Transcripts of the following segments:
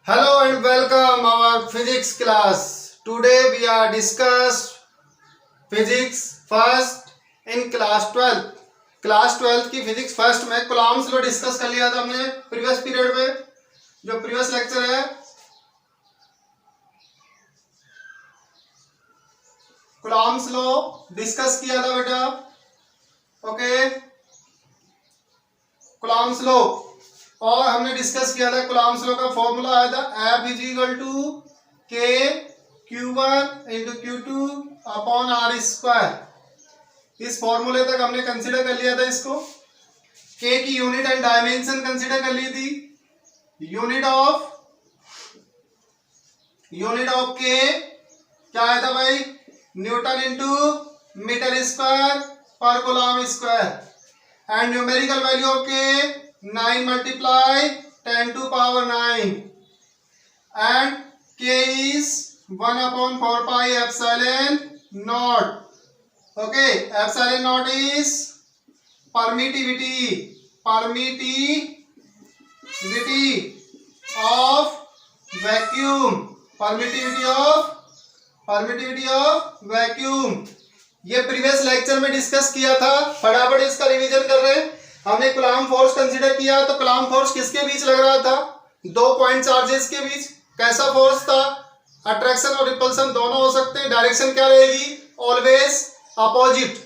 Hello and welcome our physics class. Today we are discuss physics first in class 12th. Class 12th की physics first में Coulomb's law discuss कर लिया था हमने previous period में, जो प्रीवियस लेक्चर है कूलॉम्स लॉ डिस्कस किया था बेटा। ओके, कूलॉम्स लॉ और हमने डिस्कस किया था कूलॉम्स लॉ का फॉर्मूला आया था F is equal to K Q1 into Q2 upon R square. इस फॉर्मूले तक हमने कंसिडर कर लिया था इसको। K की यूनिट एंड डायमेंशन कंसिडर कर ली थी। यूनिट ऑफ K क्या आया था भाई? न्यूटन इंटू मीटर स्क्वायर पर Coulomb square and numerical value of K 9 multiply 10 to power 9 and K is 1 upon 4 pi epsilon naught. Okay, epsilon naught is permittivity of vacuum। ये previous lecture में discuss किया था, फटाफट इसका revision कर रहे हैं। हमने कूलॉम फोर्स कंसीडर किया तो कूलॉम फोर्स किसके बीच लग रहा था? दो पॉइंट चार्जेस के बीच। कैसा फोर्स था? अट्रैक्शन और रिपल्सन दोनों हो सकते हैं। डायरेक्शन क्या रहेगी? Always opposite.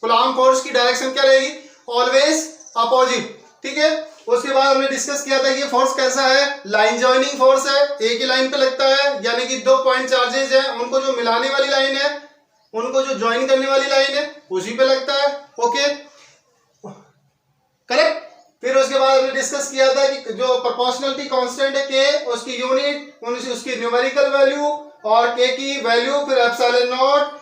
कूलॉम फोर्स की डायरेक्शन क्या रहेगी? Always opposite. ठीक है। उसके बाद हमने डिस्कस किया था ये फोर्स कैसा है? लाइन जॉइनिंग फोर्स है, एक ही लाइन पे लगता है, यानी कि दो पॉइंट चार्जेस है, उनको जो मिलाने वाली लाइन है, उनको जो ज्वाइन करने वाली लाइन है उसी पे लगता है। Okay, correct. फिर उसके बाद हमने डिस्कस किया था कि जो प्रोपोर्शनलिटी कांस्टेंट है K, उसकी यूनिट, उसकी न्यूमेरिकल वैल्यू और K की वैल्यू, फिर एप्सिलॉन नॉट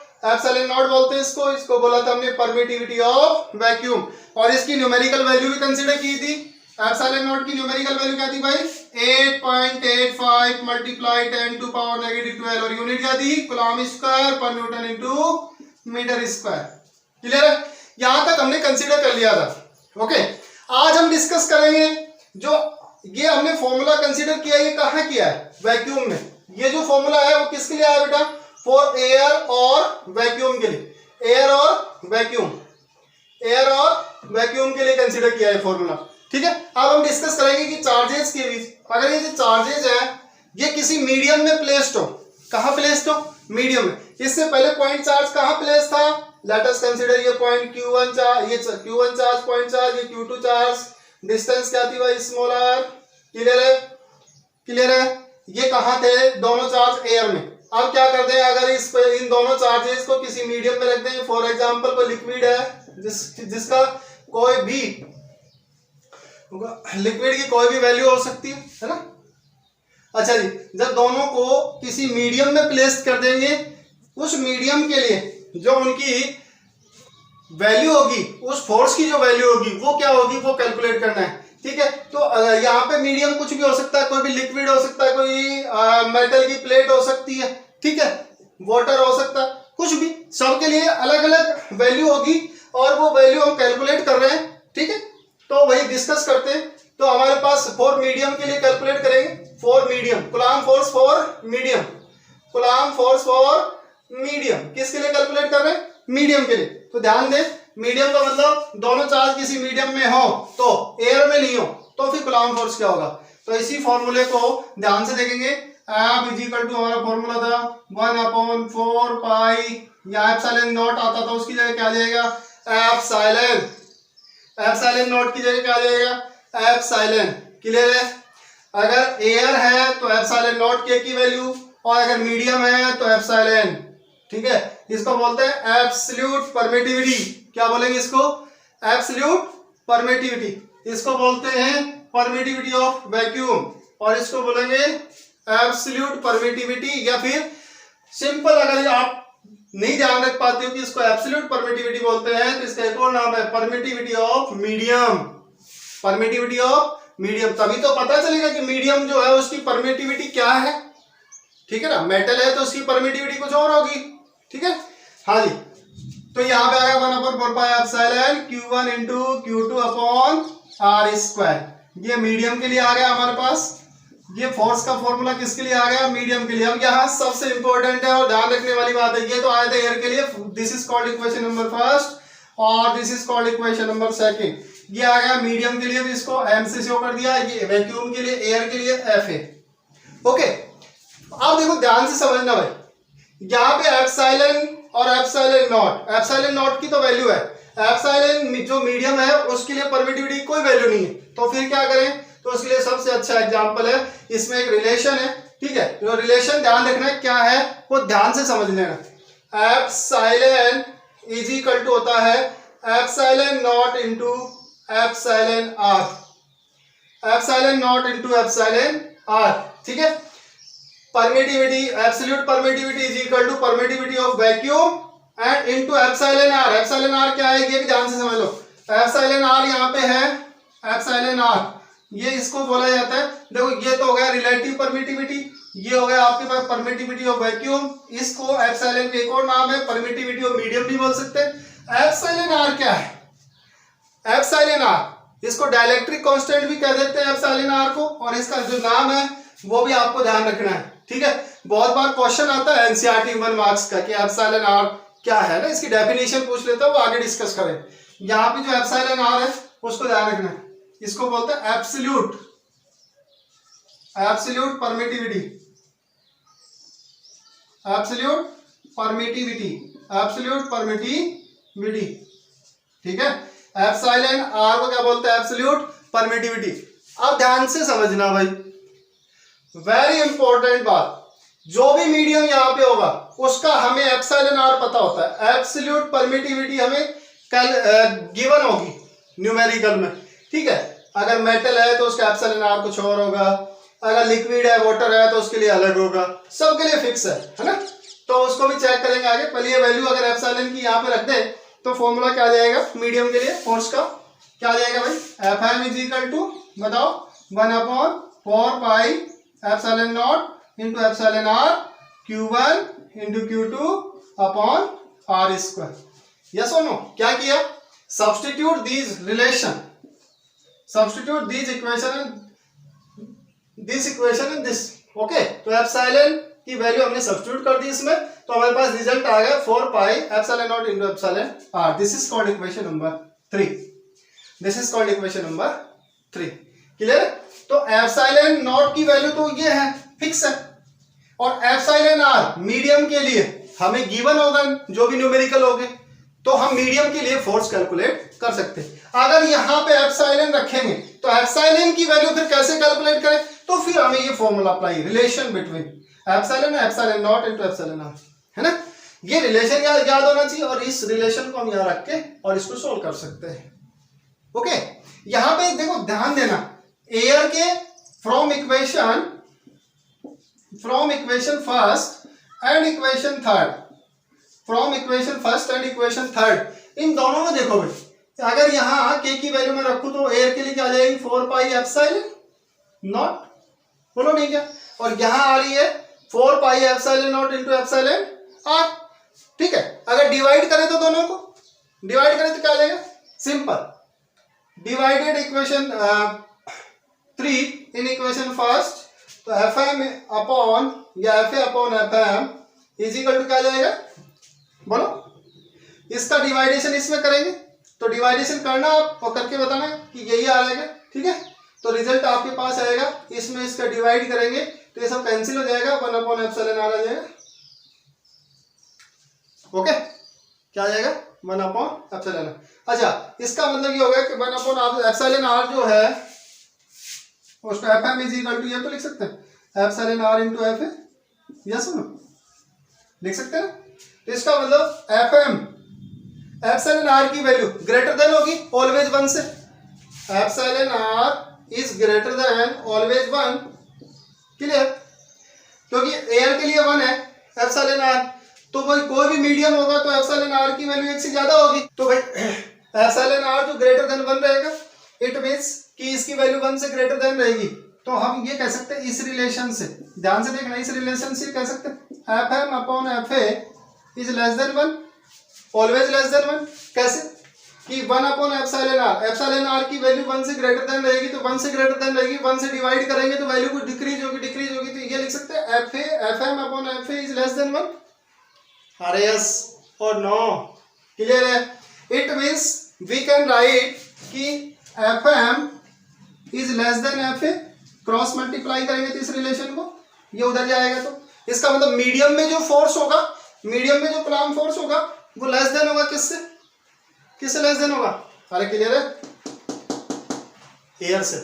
बोलते हैं इसको बोला था हमने परमिटिविटी ऑफ वैक्यूम। और इसकी न्यूमेरिकल वैल्यू भी कंसीडर की थी। एप्सिलॉन नॉट की न्यूमेरिकल वैल्यू क्या थी भाई? 8.85 मल्टीप्लाई 10 टू पावर -12 और यूनिट क्या थी? कूलॉम स्क्वायर पर newton into metre square. Clear है? यहां तक हमने कंसीडर कर लिया था। ओके, आज हम डिस्कस करेंगे जो ये हमने फॉर्मूला कंसीडर किया, ये कहाँ किया है? वैक्यूम में। ये जो फॉर्मूला है वो किसके लिए आया बेटा? फॉर एयर और वैक्यूम के लिए। एयर और वैक्यूम के लिए कंसीडर किया है फॉर्मूला। ठीक है। अब हम डिस्कस करेंगे कि चार्जेस के बीच, अगर ये जो चार्जेस है ये किसी मीडियम में प्लेस्ड हो। कहाँ प्लेस्ड हो? मीडियम में। इससे पहले पॉइंट चार्ज कहाँ प्लेस था? लेट अस कंसीडर ये पॉइंट Q1 चार्ज, ये Q1 चार्ज पॉइंट चार्ज, ये Q2 चार्ज। डिस्टेंस क्या थी भाई? Small r। क्लियर है? ये कहाँ थे? दोनों चार्ज एयर में। अब क्या करते हैं, अगर इन दोनों चार्जेस को किसी मीडियम में रख दें, फॉर एग्जांपल कोई लिक्विड है जिसका कोई भी लिक्विड की कोई भी वैल्यू हो सकती है ना। अच्छा जी, जब दोनों को किसी मीडियम में प्लेस कर देंगे, उस मीडियम के लिए जो उनकी वैल्यू होगी, उस फोर्स की जो वैल्यू होगी वो क्या होगी, वो कैलकुलेट करना है। ठीक है। तो यहाँ पे मीडियम कुछ भी हो सकता है, कोई भी लिक्विड हो सकता है, कोई मेटल की प्लेट हो सकती है, ठीक है, वाटर हो सकता है, कुछ भी, सबके लिए अलग अलग वैल्यू होगी और वो वैल्यू हम कैलकुलेट कर रहे हैं। ठीक है, तो वही डिस्कस करते हैं। तो हमारे पास फॉर मीडियम के लिए कैलकुलेट करेंगे। For medium Coulomb force for medium, किसके लिए कैलकुलेट कर रहे हैं? मीडियम के लिए। तो ध्यान दें, मीडियम का मतलब दोनों चार्ज किसी मीडियम में हो, तो एयर में नहीं हो, तो फिर कूलॉम फोर्स क्या होगा? तो इसी फॉर्मूले को ध्यान से देखेंगे। F इज इक्वल टू हमारा फॉर्मूला था 1 अपॉन 4 पाई, या एप्सिलॉन नॉट आता था, उसकी जगह क्या आ जाएगा? एप्सिलॉन नॉट की जगह क्या आ जाएगा? एप्सिलॉन। क्लियर है? अगर एयर है तो एप्सिलॉन नॉट K की वैल्यू, और अगर मीडियम है तो एप्सिलॉन। ठीक है, इसको बोलते हैं एब्सोल्यूट परमिटिविटी। क्या बोलेंगे इसको? Absolute permittivity. इसको बोलते हैं परमिटिविटी ऑफ वैक्यूम, और इसको बोलेंगे एब्सोल्यूट परमिटिविटी, या फिर सिंपल, अगर आप नहीं ध्यान रख पाते हो कि इसको एब्सोल्यूट परमिटिविटी बोलते हैं, तो इसका एक और नाम है परमिटिविटी ऑफ मीडियम। तभी तो पता चलेगा कि मीडियम जो है उसकी परमिटिविटी क्या है। ठीक है ना, मेटल है तो उसकी परमिटिविटी कुछ और होगी। ठीक है, हाँ जी। तो यहाँ पे आएगा 1/4 epsilon Q1 into Q2 upon R square. ये मीडियम के लिए आ गया हमारे पास। ये फोर्स का फॉर्मूला किसके लिए आ गया, मीडियम के लिए। अब यहाँ सबसे इंपॉर्टेंट है और ध्यान रखने वाली बात है, ये तो आया था एयर के लिए, this is called equation number first और this is called equation number second. ये आ गया मीडियम के लिए भी इसको एम से शो कर दिया, ये वैक्यूम के लिए, एयर के लिए एफ ए। ओके, अब देखो ध्यान से समझना भाई, यहाँ पे एप्सिलॉन और एप्सिलॉन नॉट, एप्सिलॉन नॉट की तो वैल्यू है, एप्सिलॉन जो मीडियम है उसके लिए परमिटिविटी कोई वैल्यू नहीं है, तो फिर क्या करें, तो उसके लिए सबसे अच्छा एग्जांपल है, इसमें एक रिलेशन है, ठीक है, जो रिलेशन ध्यान रखना है क्या है वो ध्यान से समझ लेना। एप्सिलॉन इज इक्वल टू होता है epsilon not into epsilon R, epsilon not into epsilon R, ठीक है। Permittivity, absolute permittivity is equal to permittivity of vacuum and into epsilon R. Epsilon R क्या है ये भी ध्यान से समझ लो, एप्सिलॉन आर यहाँ पे है, एप्सिलॉन आर ये इसको बोला जाता है, देखो ये तो हो गया रिलेटिव परमिटिविटी, ये हो गया आपके पास परमिटिविटी ऑफ वैक्यूम, इसको एप्सिलॉन का एक और नाम है परमिटिविटी ऑफ मीडियम भी बोल सकते हैं। एप्सिलॉन आर क्या है, एप्सिलॉन आर इसको डाइलेक्ट्रिक कांस्टेंट भी कह देते हैं एप्सिलॉन आर को, और इसका जो नाम है वो भी आपको ध्यान रखना है, ठीक है। बहुत बार क्वेश्चन आता है एनसीईआरटी 1 मार्क्स का कि एप्सिलॉन आर क्या है ना, इसकी डेफिनेशन पूछ लेता है, वो आगे डिस्कस करें। यहाँ पे जो एप्सिलॉन आर है उसको ध्यान रखना है, इसको बोलते हैं absolute, absolute permittivity, absolute permittivity, absolute permittivity, ठीक है। एप्सिलॉन आर को क्या बोलते हैं, एब्सोल्यूट परमिटिविटी। अब ध्यान से समझना भाई, वेरी इंपॉर्टेंट बात, जो भी मीडियम यहाँ पे होगा उसका हमें एप्सिलॉन आर पता होता है, एब्सोल्यूट परमिटिविटी हमें गिवन होगी न्यूमेरिकल में, ठीक है। अगर मेटल है तो उसका एप्सिलॉन आर कुछ और होगा, अगर लिक्विड है वाटर है तो उसके लिए अलग होगा, सबके लिए फिक्स है ना, तो उसको भी चेक करेंगे आगे। पहले ये वैल्यू अगर एप्सिलॉन की यहाँ पे रख दे तो फॉर्मूला क्या आ जाएगा मीडियम के लिए फोर्स का, क्या आ जाएगा भाई, F M is equal to बताओ 1/4 pi epsilon naught into epsilon R Q1 into Q2 upon R square. Yes और नो, क्या किया, substitute these relation, substitute these equation, this equation in this, okay. तो एप्सिलॉन की value हमने substitute कर दी इसमें, तो हमारे पास रिजल्ट आ गया 4 pi epsilon naught into epsilon R. This is called equation number 3, this is called equation number 3, clear. तो एप्सिलॉन नॉट की वैल्यू तो ये है, फिक्स है, और एप्सिलॉन आर मीडियम के लिए हमें गिवन होगा, जो भी न्यूमेरिकल होंगे, तो हम मीडियम के लिए फोर्स कैलकुलेट कर सकते हैं। अगर यहाँ पे एप्सिलॉन रखेंगे तो एप्सिलॉन की वैल्यू फिर कैसे कैलकुलेट करें, तो फिर हमें ये formula apply, relation between epsilon और epsilon not into epsilon R, है ना। ये रिलेशन याद होना चाहिए, और इस रिलेशन को हम यहाँ रख के और इसको सोल्व कर सकते हैं, ओके। यहाँ पे देखो ध्यान देना, एयर के from equation first and equation third, from equation first and equation third, इन दोनों में देखो भाई, अगर यहाँ के की वैल्यू में रखूं तो एयर के लिए क्या आ जाएगी 4 पाई एप्सिलॉन नॉट, बोलो नहीं क्या, और यहाँ आ रही है 4 pi epsilon naught into epsilon R, ठीक है। अगर डिवाइड करें तो दोनों को डिवाइड करें तो क्या आ जाएगा, simple, divided equation 3 in equation first, तो एफ एम अपॉन या F A upon F M is equal to क्या आ जाएगा, बोलो। इसका डिवाइडेशन इसमें करेंगे, तो डिवाइडेशन करना आप और करके बताना कि यही आ जाएगा, ठीक है। तो रिजल्ट आपके पास आएगा, इसमें इसका डिवाइड करेंगे तो ये सब कैंसिल हो जाएगा, 1 एप्सिलॉन आर आ जाएगा, ओके। क्या आ जाएगा 1 एप्सिलॉन आर। अच्छा, इसका मतलब ये होगा कि 1 एप्सिलॉन आर जो है उसको F M is equal to, ये तो लिख सकते हैं epsilon R into F A, yes no, लिख सकते हैं। तो इसका मतलब एफ एम एप्सिलॉन आर की वैल्यू ग्रेटर देन होगी ऑलवेज 1 से, epsilon R is greater than always 1, clear. क्योंकि एयर के लिए 1 है एप्सिलॉन आर, तो भाई कोई भी मीडियम होगा तो एप्सिलॉन आर की वैल्यू 1 से ज्यादा होगी, तो भाई एप्सिलॉन आर जो ग्रेटर देन 1 रहेगा, इट मींस कि इसकी वैल्यू 1 से ग्रेटर देन रहेगी, तो हम ये कह सकते हैं इस रिलेशन से, ध्यान से देखना, इस रिलेशन से कह सकते हैं F M upon F A is less than 1, always less than 1। कैसे, कि 1/एप्सिलॉन आर की वैल्यू 1 से ग्रेटर देन रहेगी, तो 1 से ग्रेटर देन रहेगी, 1 से डिवाइड करेंगे तो वैल्यू को डिक्रीज होगी, तो ये लिख सकते हैं FM/FA इज लेस देन 1। अरे यस और नो, क्लियर है? It means we can write कि FM is less than FA, cross multiply करेंगे तो इस रिलेशन को ये उधर जाएगा, तो इसका मतलब मीडियम में जो फोर्स होगा, मीडियम में जो कूलम्ब फोर्स होगा वो लेस देन होगा किससे लेस देन होगा? अरे क्लियर है? एयर से।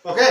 ओके